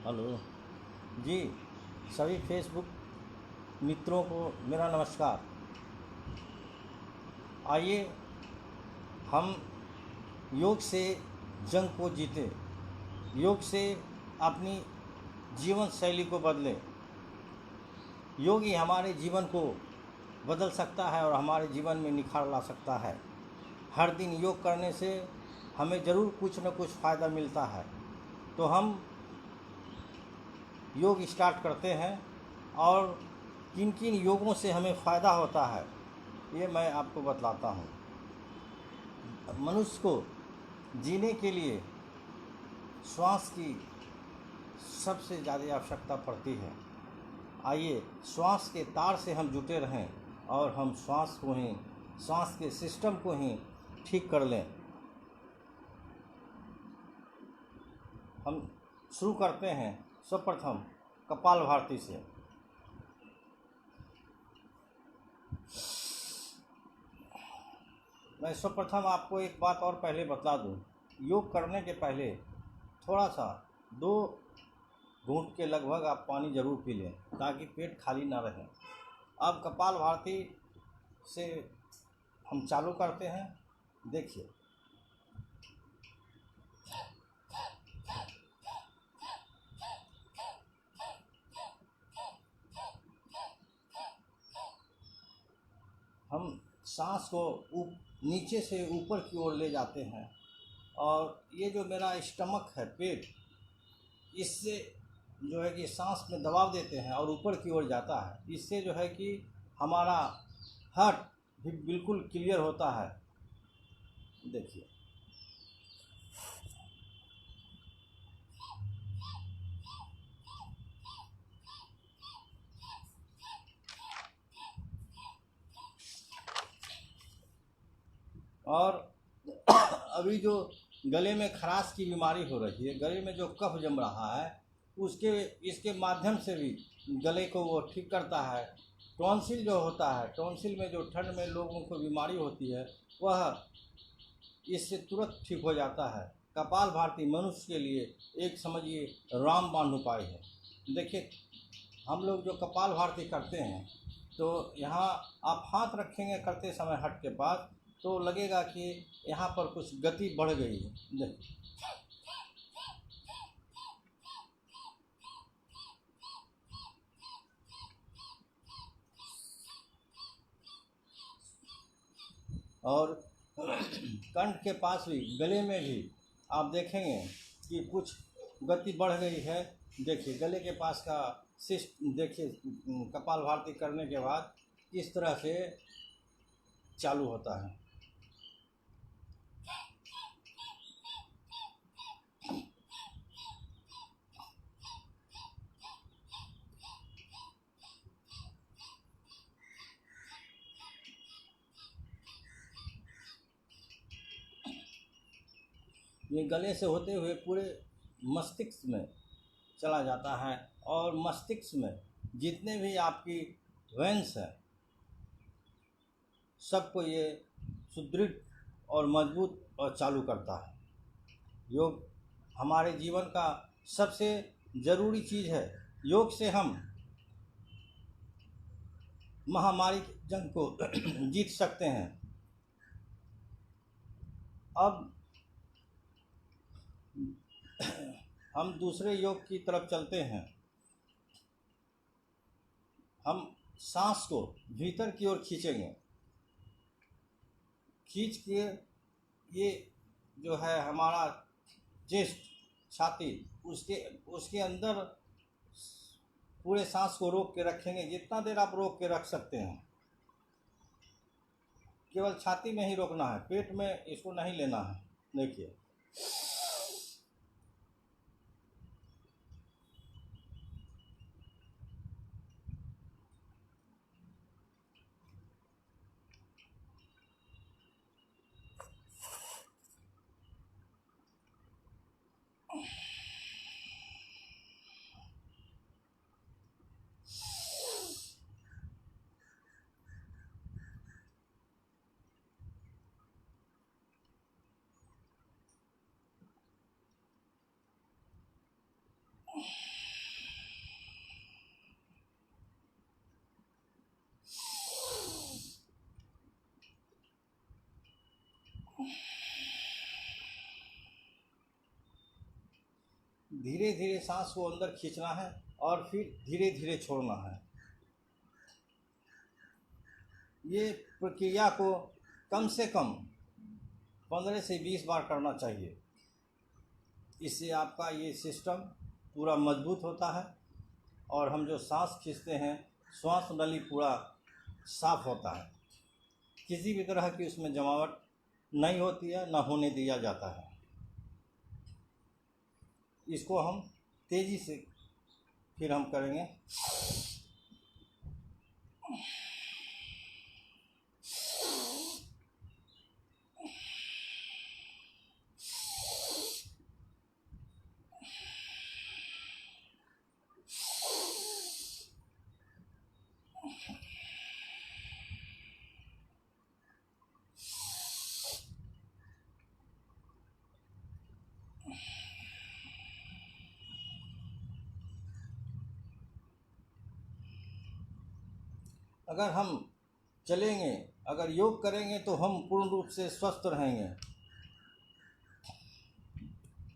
Hello जी। सभी Facebook मित्रों को मेरा नमस्कार। आइए हम योग से जंग को जीते, योग से अपनी जीवन शैली को बदलें। योग ही हमारे जीवन को बदल सकता है और हमारे जीवन में निखार ला सकता है। हर दिन योग करने से हमें ज़रूर कुछ न कुछ फ़ायदा मिलता है। तो हम योग स्टार्ट करते हैं और किन किन योगों से हमें फ़ायदा होता है ये मैं आपको बतलाता हूँ। मनुष्य को जीने के लिए श्वास की सबसे ज़्यादा आवश्यकता पड़ती है। आइए श्वास के तार से हम जुटे रहें और हम श्वास के सिस्टम को ही ठीक कर लें। हम शुरू करते हैं सर्वप्रथम कपालभाति से। मैं सर्वप्रथम आपको एक बात और पहले बता दूं, योग करने के पहले थोड़ा सा 2 घूंट के लगभग आप पानी ज़रूर पी लें ताकि पेट खाली ना रहे। अब कपालभाति से हम चालू करते हैं। देखिए, हम सांस को नीचे से ऊपर की ओर ले जाते हैं और ये जो मेरा स्टमक है, पेट, इससे जो है कि सांस में दबाव देते हैं और ऊपर की ओर जाता है। इससे जो है कि हमारा हार्ट भी बिल्कुल क्लियर होता है। देखिए, और अभी जो गले में खराश की बीमारी हो रही है, गले में जो कफ जम रहा है, उसके इसके माध्यम से भी गले को वो ठीक करता है। टॉन्सिल जो होता है, टॉन्सिल में जो ठंड में लोगों को बीमारी होती है, वह इससे तुरंत ठीक हो जाता है। कपालभाति मनुष्य के लिए एक समझिए रामबाण उपाय है। देखिए, हम लोग जो कपालभाति करते हैं तो यहाँ आप हाथ रखेंगे करते समय हट के पास, तो लगेगा कि यहाँ पर कुछ गति बढ़ गई है। देखिए, और कंठ के पास भी, गले में भी आप देखेंगे कि कुछ गति बढ़ गई है। देखिए, गले के पास का सिस्ट देखिए, कपालभाति करने के बाद किस तरह से चालू होता है। ये गले से होते हुए पूरे मस्तिष्क में चला जाता है और मस्तिष्क में जितने भी आपकी वेन्स हैं, सबको ये सुदृढ़ और मजबूत और चालू करता है। योग हमारे जीवन का सबसे ज़रूरी चीज़ है। योग से हम महामारी की जंग को जीत सकते हैं। अब हम दूसरे योग की तरफ चलते हैं। हम सांस को भीतर की ओर खींचेंगे। खींच के ये जो है हमारा चेस्ट, छाती, उसके उसके अंदर पूरे सांस को रोक के रखेंगे। जितना देर आप रोक के रख सकते हैं, केवल छाती में ही रोकना है, पेट में इसको नहीं लेना है। देखिए, धीरे धीरे सांस को अंदर खींचना है और फिर धीरे धीरे छोड़ना है। ये प्रक्रिया को कम से कम 15 से 20 बार करना चाहिए। इससे आपका ये सिस्टम पूरा मजबूत होता है और हम जो सांस खींचते हैं श्वास नली पूरा साफ होता है, किसी भी तरह की उसमें जमावट नहीं होती है, ना होने दिया जाता है। इसको हम तेज़ी से फिर हम करेंगे। अगर हम चलेंगे, अगर योग करेंगे तो हम पूर्ण रूप से स्वस्थ रहेंगे,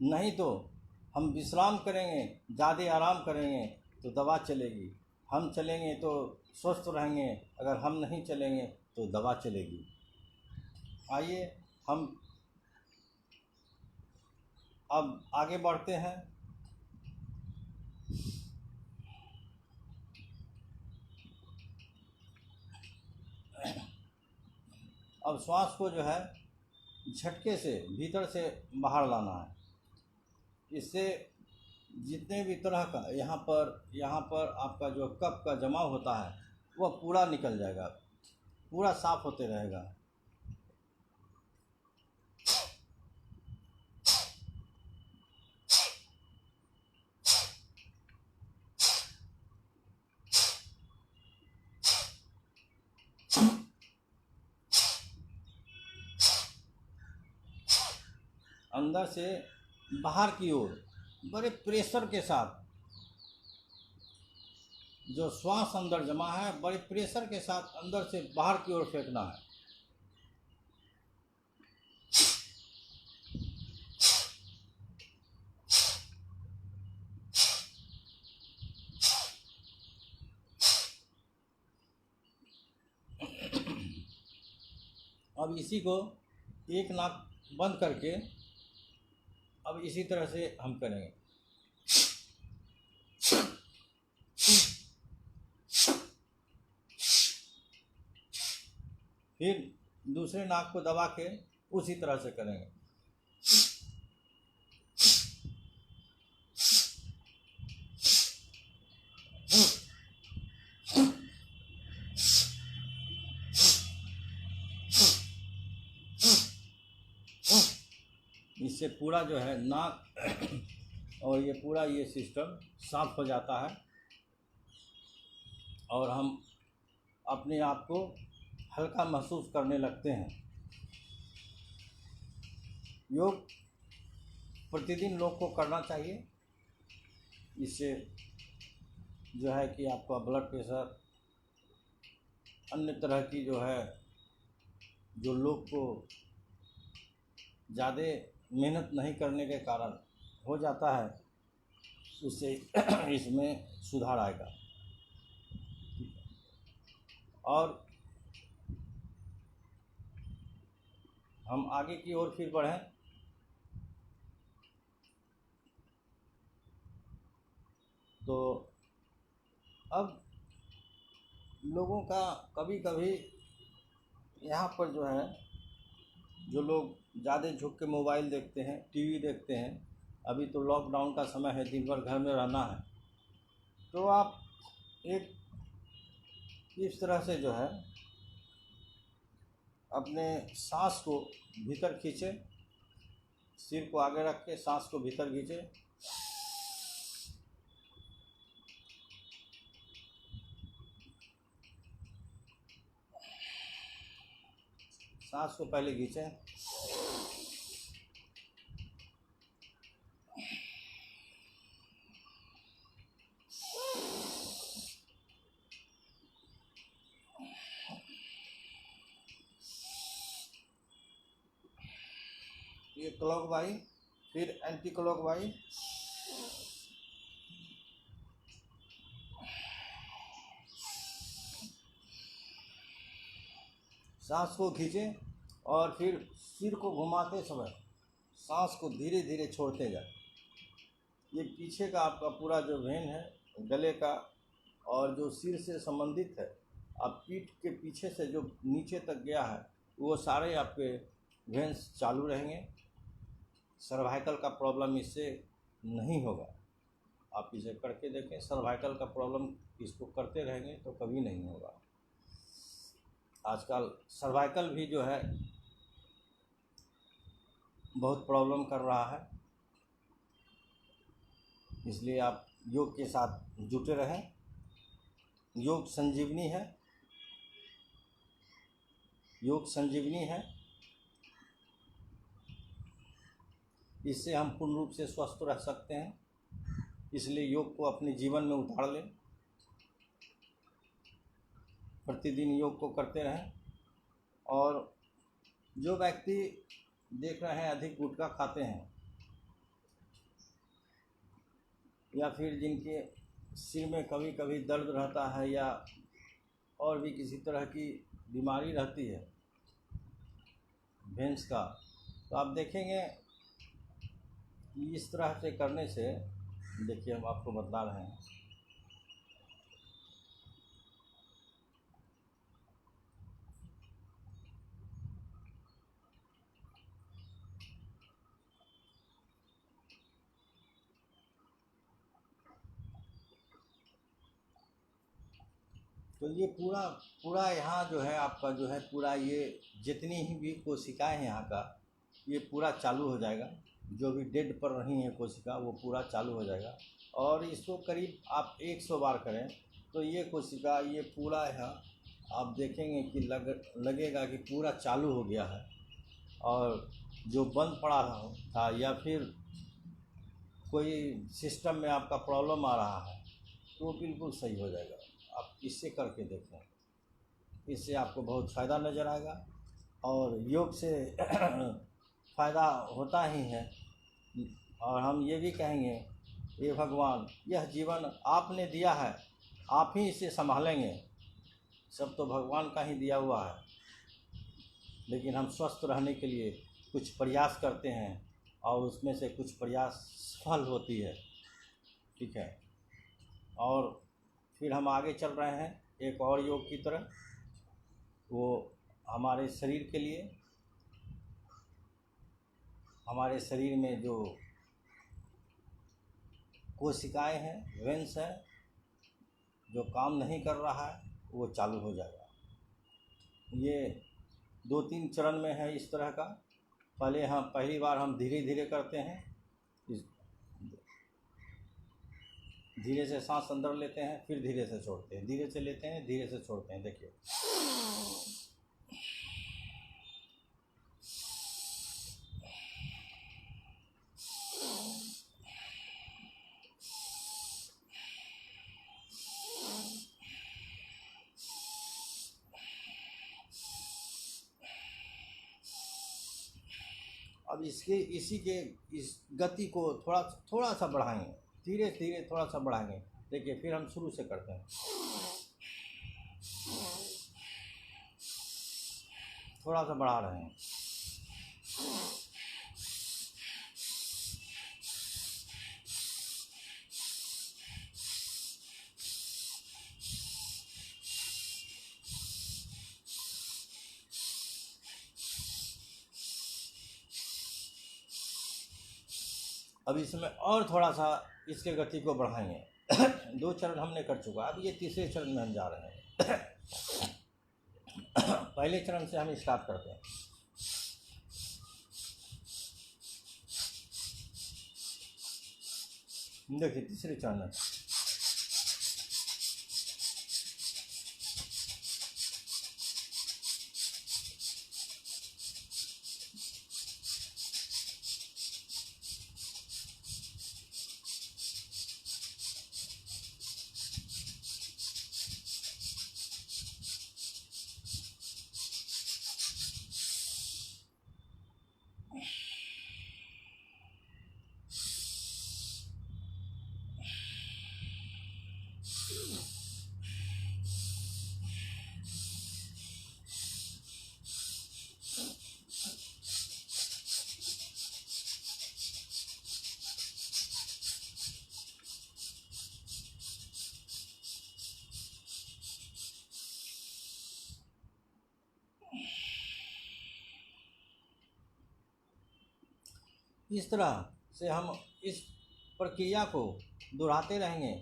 नहीं तो हम विश्राम करेंगे, ज़्यादा आराम करेंगे तो दवा चलेगी। हम चलेंगे तो स्वस्थ रहेंगे, अगर हम नहीं चलेंगे तो दवा चलेगी। आइए हम अब आगे बढ़ते हैं। अब श्वास को जो है झटके से भीतर से बाहर लाना है। इससे जितने भी तरह का यहाँ पर आपका जो कफ का जमाव होता है वह पूरा निकल जाएगा, पूरा साफ होते रहेगा। अंदर से बाहर की ओर बड़े प्रेशर के साथ जो श्वास अंदर जमा है बड़े प्रेशर के साथ अंदर से बाहर की ओर फेंकना है। अब इसी को एक नाक बंद करके अब इसी तरह से हम करेंगे। फिर दूसरे नाक को दबा के उसी तरह से करेंगे। इससे पूरा जो है नाक और ये पूरा ये सिस्टम साफ हो जाता है और हम अपने आप को हल्का महसूस करने लगते हैं। योग प्रतिदिन लोग को करना चाहिए। इससे जो है कि आपका ब्लड प्रेशर, अन्य तरह की जो है जो लोग को ज़्यादा मेहनत नहीं करने के कारण हो जाता है, उससे इसमें सुधार आएगा। और हम आगे की ओर फिर बढ़ें। तो अब लोगों का कभी कभी यहाँ पर जो है जो लोग ज़्यादा झुक के मोबाइल देखते हैं, टीवी देखते हैं, अभी तो लॉकडाउन का समय है, दिन भर घर में रहना है, तो आप एक इस तरह से जो है अपने सांस को भीतर खींचे, सिर को आगे रख के सांस को भीतर खींचे, सांस को पहले खींचें, ये क्लॉकवाइज, फिर एंटी क्लॉकवाइज, सांस को खींचें और फिर सिर को घुमाते समय सांस को धीरे धीरे छोड़ते जाए। ये पीछे का आपका पूरा जो वेन है गले का और जो सिर से संबंधित है, आप पीठ के पीछे से जो नीचे तक गया है वो सारे आपके वेन्स चालू रहेंगे। सर्वाइकल का प्रॉब्लम इससे नहीं होगा। आप इसे करके देखें, सर्वाइकल का प्रॉब्लम इसको करते रहेंगे तो कभी नहीं होगा। आजकल सर्वाइकल भी जो है बहुत प्रॉब्लम कर रहा है, इसलिए आप योग के साथ जुटे रहें। योग संजीवनी है, योग संजीवनी है। इससे हम पूर्ण रूप से स्वस्थ रह सकते हैं, इसलिए योग को अपने जीवन में उतार लें। प्रतिदिन योग को करते रहें। और जो व्यक्ति देख रहे हैं अधिक गुटखा खाते हैं या फिर जिनके सिर में कभी कभी दर्द रहता है या और भी किसी तरह की बीमारी रहती है वेन्स का, तो आप देखेंगे कि इस तरह से करने से, देखिए हम आपको बता रहे हैं, तो ये पूरा पूरा यहाँ जो है आपका जो है पूरा ये जितनी ही भी कोशिकाएं हैं यहाँ का, ये पूरा चालू हो जाएगा। जो भी डेड पर रही है कोशिका वो पूरा चालू हो जाएगा। और इसको करीब आप 100 बार करें तो ये कोशिका ये पूरा यहाँ आप देखेंगे कि लगेगा कि पूरा चालू हो गया है। और जो बंद पड़ा था या फिर कोई सिस्टम में आपका प्रॉब्लम आ रहा है तो वो बिल्कुल सही हो जाएगा। आप इससे करके देखें, इससे आपको बहुत फ़ायदा नज़र आएगा। और योग से फ़ायदा होता ही है। और हम ये भी कहेंगे, ये भगवान यह जीवन आपने दिया है, आप ही इसे संभालेंगे। सब तो भगवान का ही दिया हुआ है, लेकिन हम स्वस्थ रहने के लिए कुछ प्रयास करते हैं और उसमें से कुछ प्रयास सफल होती है। ठीक है। और फिर हम आगे चल रहे हैं एक और योग की तरह, वो हमारे शरीर के लिए, हमारे शरीर में जो कोशिकाएं हैं, वेन्स हैं, जो काम नहीं कर रहा है वो चालू हो जाएगा। ये 2-3 चरण में है इस तरह का। पहली बार हम धीरे धीरे करते हैं। धीरे से सांस अंदर लेते हैं, फिर धीरे से छोड़ते हैं, धीरे से लेते हैं, धीरे से छोड़ते हैं। देखिए, अब इसी के इस गति को थोड़ा सा बढ़ाएंगे, धीरे धीरे थोड़ा सा बढ़ाएंगे। देखिए, फिर हम शुरू से करते हैं। थोड़ा सा बढ़ा रहे हैं। अब इसमें और थोड़ा सा इसके गति को बढ़ाएंगे। 2 चरण हमने कर चुका, अब ये तीसरे चरण में हम जा रहे हैं। पहले चरण से हम स्टार्ट करते हैं। देखिए, तीसरे चरण में इस तरह से हम इस प्रक्रिया को दोहराते रहेंगे।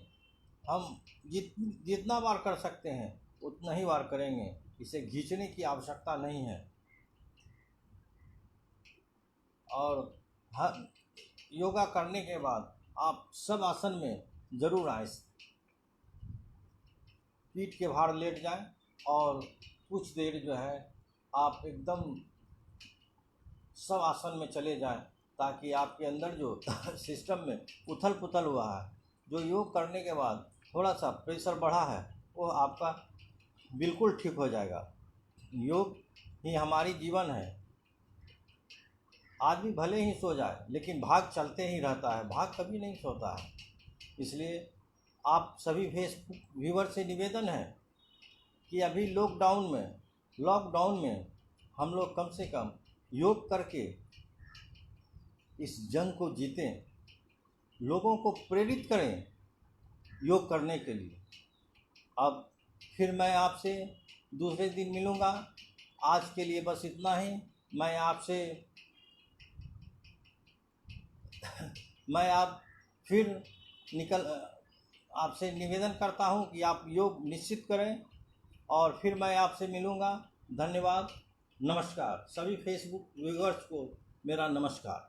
हम जितना बार कर सकते हैं उतना ही बार करेंगे, इसे खींचने की आवश्यकता नहीं है। और हर योगा करने के बाद आप सब आसन में ज़रूर आए, पीठ के भार लेट जाएं और कुछ देर जो है आप एकदम सब आसन में चले जाएं, ताकि आपके अंदर जो सिस्टम में उथल पुथल हुआ है, जो योग करने के बाद थोड़ा सा प्रेशर बढ़ा है, वो आपका बिल्कुल ठीक हो जाएगा। योग ही हमारी जीवन है। आदमी भले ही सो जाए लेकिन भाग चलते ही रहता है, भाग कभी नहीं सोता है। इसलिए आप सभी फेसबुक व्यूवर से निवेदन है कि अभी लॉकडाउन में हम लोग कम से कम योग करके इस जंग को जीतें, लोगों को प्रेरित करें योग करने के लिए। अब फिर मैं आपसे दूसरे दिन मिलूँगा। आज के लिए बस इतना ही। मैं आपसे निवेदन करता हूँ कि आप योग निश्चित करें, और फिर मैं आपसे मिलूँगा। धन्यवाद, नमस्कार। सभी फेसबुक व्यूअर्स को मेरा नमस्कार।